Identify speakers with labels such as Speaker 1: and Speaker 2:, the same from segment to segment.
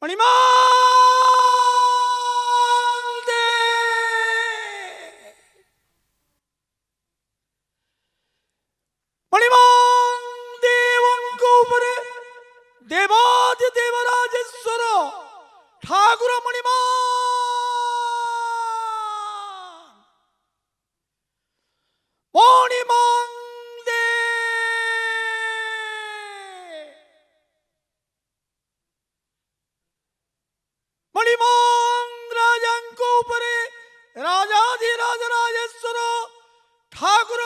Speaker 1: ମଣିମାଙ୍ଗ ଦେବଙ୍କ ଉପରେ ଦେବାଦି ଦେବରାଜେଶ୍ୱର ଠାକୁର ମଣିମାଙ୍ଗ ରାଜାଙ୍କ ଉପରେ ରାଜାଧିରାଜ ରାଜେଶ୍ୱର ଠାକୁର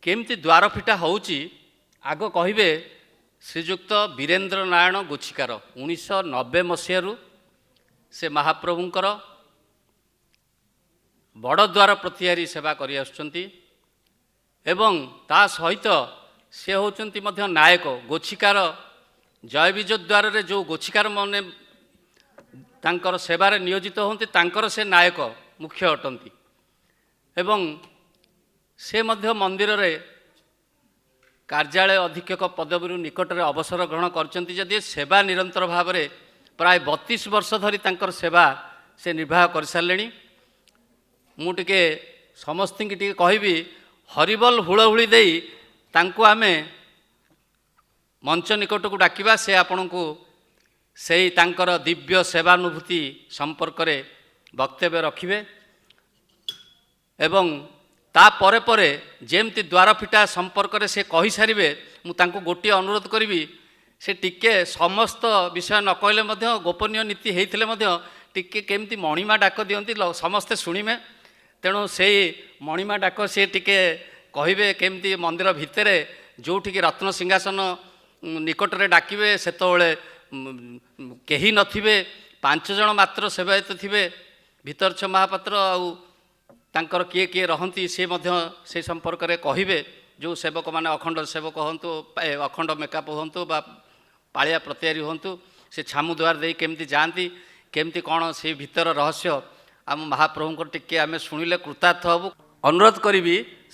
Speaker 2: केमती द्वार फिटा होउची आग कहिबे श्रीजुक्त वीरेंद्र नारायण गोछिकार 1990 मसीहारू से महाप्रभुंकर बड़ द्वार प्रतिहारी सेवा करि आसुचंती एवं ता सहित से होचंती मध्य नायक गोछिकार जय विजय द्वार रे जो गोछिकार माने तांकर सेवारे नियोजित होंती तांकर से नायक मुख्य अटंती एवं से मध्य मंदिर रे कार्यालय अधीक्षक पदवी निकट में अवसर ग्रहण करचंती जदि सेवा निरंतर भाव में प्राय 32 वर्ष धरी तांकर सेवा से निर्वाह कर सारे मुझे समस्त टी कहबी हरिबल हुलहुली दे तांको आमे मंच निकट को डाकिबा से आपण को से तांकर दिव्य सेवानुभूति संपर्क में वक्तव्य रखिबे एवं ता परे परे जेमती द्वार फिटा संपर्क में से कही सारे मुझे गोटे अनुरोध करी से टिके समस्त विषय न कहले गोपनीय नीति होते टिके केमती मणिमा डाक दियंती समस्ते शुणिमे तेणु से मणिमा डाक से टिके कहिबे केमती मंदिर भितर जो रत्न सिंहासन निकट में डाकिबे सेतबेले केही नथिबे 5 जन मात्र सेवायत थिबे भितरछ महापात्र आउ तांकर किए किए रहंती से मध्य से संपर्क में कहिबे जो सेवक माने अखंड सेवक हंतु अखंड मेकअप हंतु बा पालिया प्रतिहारी हंतु से छामु द्वार दे केमती जाती केमती कौन से भीतर रहस्य आम महाप्रभु को टिके आमे शुणिले कृतार्थ हबु अनुरोध करी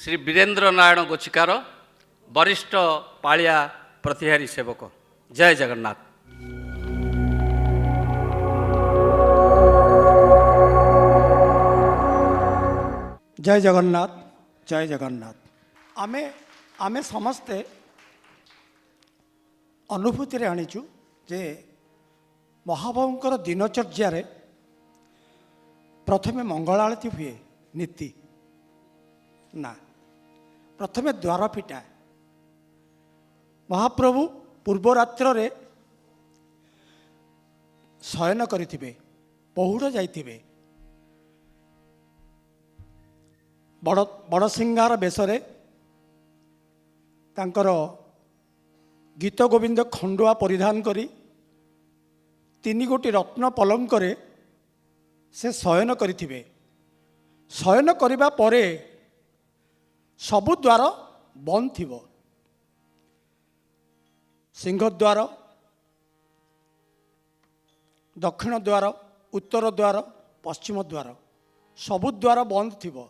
Speaker 2: श्री वीरेंद्र नारायण गोछिकार वरिष्ठ पालिया प्रतिहारी सेवक। जय जगन्नाथ।
Speaker 1: जय जगन्नाथ। जय जगन्नाथ। आमे आमे समस्ते अनुभूति रे आनीचु जे महाप्रभुंकर दिनचर्या रे प्रथमे मंगल आरती हुए नीति ना प्रथमे द्वार फिटा महाप्रभु पूर्व रात्र रे शयन करिथिबे पहुड़ जाइथिबे बड़ बड़ सिंगार बेसरे तांकर गीत गोविंद खंडुआ परिधान करी 3 गोटी रत्न पलंकरे से शयन करिथिबे। शयन करिबा परे सबु द्वार बंद थिबो सिंहद्वार दक्षिण द्वार उत्तर द्वार पश्चिम द्वार सबु द्वार बंद थिबो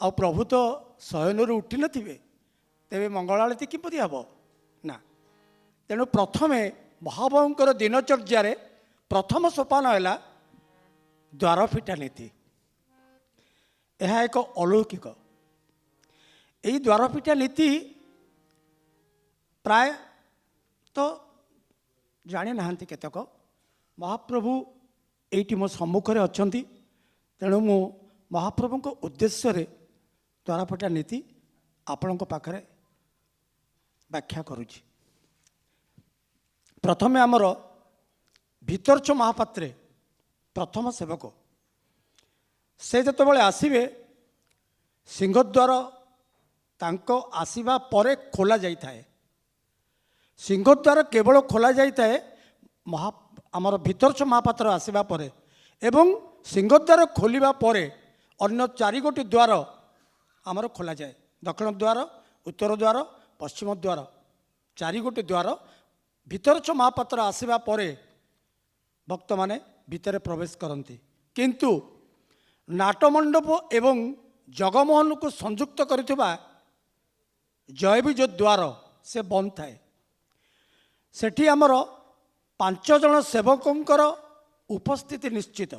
Speaker 1: आ प्रभु तो शयन उठी नथिबे तेबे मंगल आरती किपरि हबो ना तेणु प्रथमे महाप्रभुंकर दिनचर्या रे प्रथम सोपान है द्वार फिटा नीति। यह एक अलौकिक यही द्वार फिटा नीति प्राय तो जानी नाहंती केतक महाप्रभु एटी मो सम्मुख रे अछंती तेणु मु महाप्रभु को उद्देश्य रे द्वार फिटा नीति आपण पाखरे व्याख्या करुछि। प्रथमे आमर भितरछ महापात्रे प्रथम सेवक से जतबेले आसीबे सिंहद्वार तांको आसीबा परे खोला जाइथाए। सिंहद्वार केवल खोला जाइथाए आमर भितरछ महापात्र आसीबा परे एवं सिंहद्वार खोलिबा परे अन्य 4 गोटी द्वार आमर खोला जाए। दक्षिण द्वार उत्तर द्वार पश्चिम द्वार 4 गोटी द्वार भितरछ महापात्र आसीबा परे भक्त माने भितर प्रवेश करती किंतु नाटमंडप एवं जगमोहन को संयुक्त करिथिबा जयविजय द्वार से बंद थाए। सेठी आमर 5 जन सेवकंकर उपस्थिति निश्चित,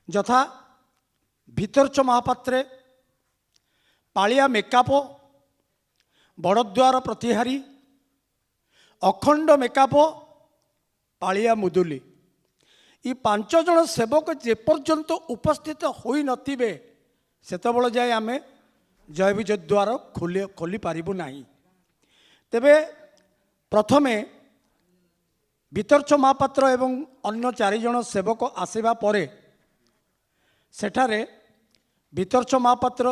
Speaker 1: यथा भितरच महापात्रे, पालिया मेकाप, बड़द्वार प्रतिहारी, अखंड मेकाप, पालिया मुदुली। ये 5 जन सेवक जेपर्यंत उपस्थित होई नथिबे सेतबेले जाए आमे जय विजय द्वार खोली पारिबु नाही। तेबे प्रथमे भितरच महापात्र एवं अन्य 4 जन सेवक आसीबा परे सेठारे भितरच महापात्र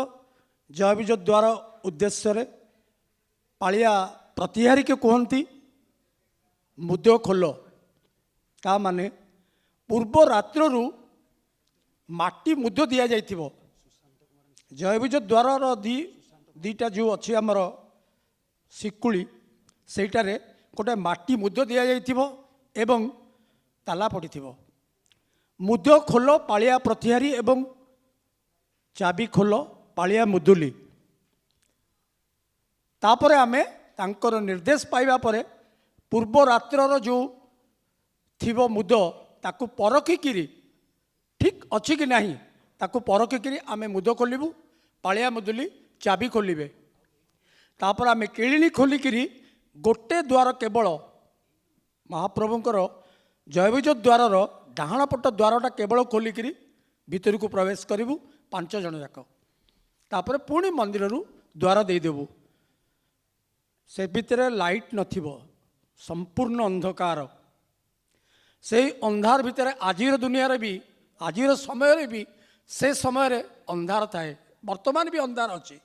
Speaker 1: जय विजय द्वार उद्देश्य रे पालिया प्रतिहारी के कहती मुद्दे खोल, ता माने पूर्व रात्रु माटी मुद्द दि जाइथिबो। जय विजय द्वार दीटा जो अच्छी आमर शिकुड़ी सेटारे गोटे माटी मुद्द दि जाइथिबो एवं ताला पड़िथिबो। मुद्द खोल पालिया प्रतिहारी एवं चाबी खोल पालिया मुदुली। तापरे आमे तांकर निर्देश पाइबा परे पूर्व रात्रर जो थिबो मुद्द ताकू परखिकिरी ठीक अच्छी कि नहीं ताकू परखिकिरी आमे मुद्द खोलिबू। पालिया मुदुली चाबी खोलिबे। तापर आमे केलिनी खोलिकिरी गोटे द्वार केवल महाप्रभुंकर जयविजय द्वारर डाहाण पट द्वारटा केवल खोलिकिरी भितर को प्रवेश करिबू 5 जन जाक। तापर पुणी मंदिर द्वार देदेबू। से भितर लाइट नथिबो, संपूर्ण अंधकार। से अंधार भितर आजिर दुनिया रे भी आजिर समय रे भी से समय रे अंधार थाए। वर्तमान भी अंधार अच्छी।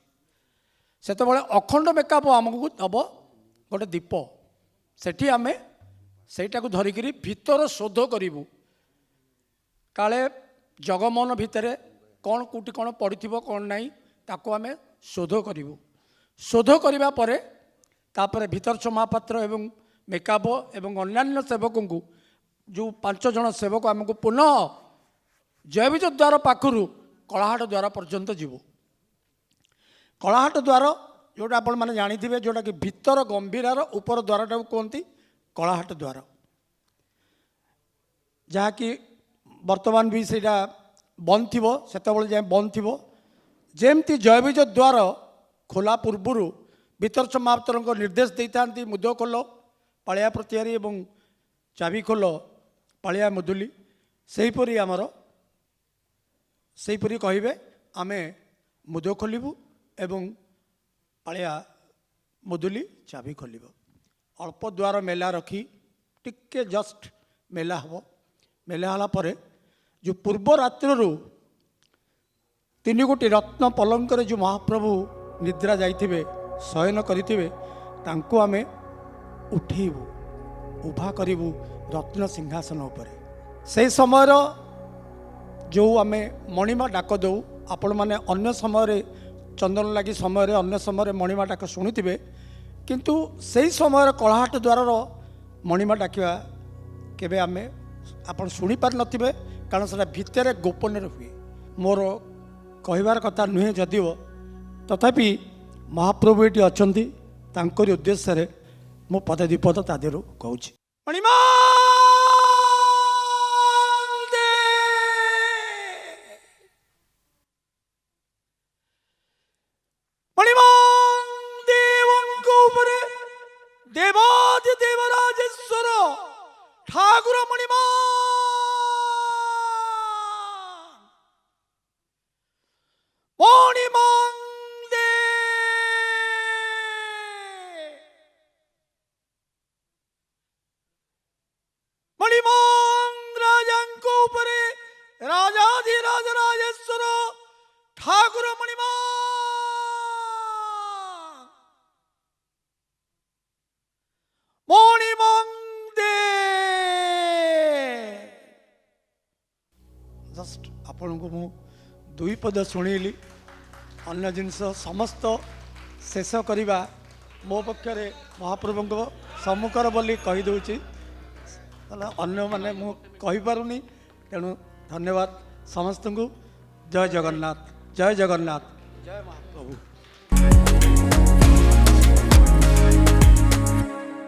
Speaker 1: सेतबेले अखंड मेकअप आमको दब गोटे दीप। सेठी आमे सेटा को धरिकिरी भितर शोध करिबू। काले जगमोहन भितर कौन कोटी कौन पड़िथिबो कौन नहीं ताको आमे शोध करिबू। शोध करिबा परे तापरे भितरच महापात्र एवं मेकाप एवं अन्यान्य सेवक को जो 5 जन सेवक आमको पुनः जयविजय द्वार पाखु कलाहाट द्वार पर्यंत जीवु। कलाहाट द्वार जोटा आपण मैंने जानी जोटा कि भितर गंभीरार ऊपर द्वारटा कहती कलाहाट द्वार, जहाँकि वर्तमान भी सेटा बंद थी सेतबेले जाए बंद थी। जेमती जयविजय द्वार खोला पूर्वर भितरच महापात्र निर्देश देता मुद्द खोल पालिया प्रतिहारी एवं चाबी खोल पालिया मुदुली, सेहीपरि आमर सेहीपरि कहिबे आमे मुद्द खोलिबू एवं पालिया मुदुली चाबी खोलिबो। अल्प द्वार मेला रखी टिके जस्ट मेला हम। मेला हला परे जो पूर्व रात्रु 3 गोटी रत्न पलंकर जो महाप्रभु निद्रा जाइथिबे शयन करिथिबे तांको आमे उठेबू, उभा करिबू रत्न सिंहासन उपरे। से समय जो आमे मणिमा डाक दौ आपण माने अन्य समय चंदन लगी समय अन्य समय मणिमा डाक शुणुथिबे, किंतु से समय कलाहाट द्वार मणिमा डाकिया केबे आमे आपण शुणी पार नथिबे, कारण से भितर गोपन हुए। मोर कहबार कथा नुहे जदिव तथापि महाप्रभु ये अच्छी तांकरी उद्देश्य रे मो पद विपद ता देहरु कहूँ। मणिमा देवादि देवराजेश्वर ठाकुर मणिमा मणिमांदे मणिमांग राजांको उपरे राजाधिराज राजेश्वर ठाकुर मणिमा मणिमांदे। जस्ट आपण को मु 2 पद शुणिली, अन्य जिनस समस्त शेष करवा मो पक्षर महाप्रभु सम्मुखर बोली कहीदे अन्य माने मु कहीपारुनी। तेणु धन्यवाद समस्त को जय जगन्नाथ जय जगन्नाथ जय महाप्रभु।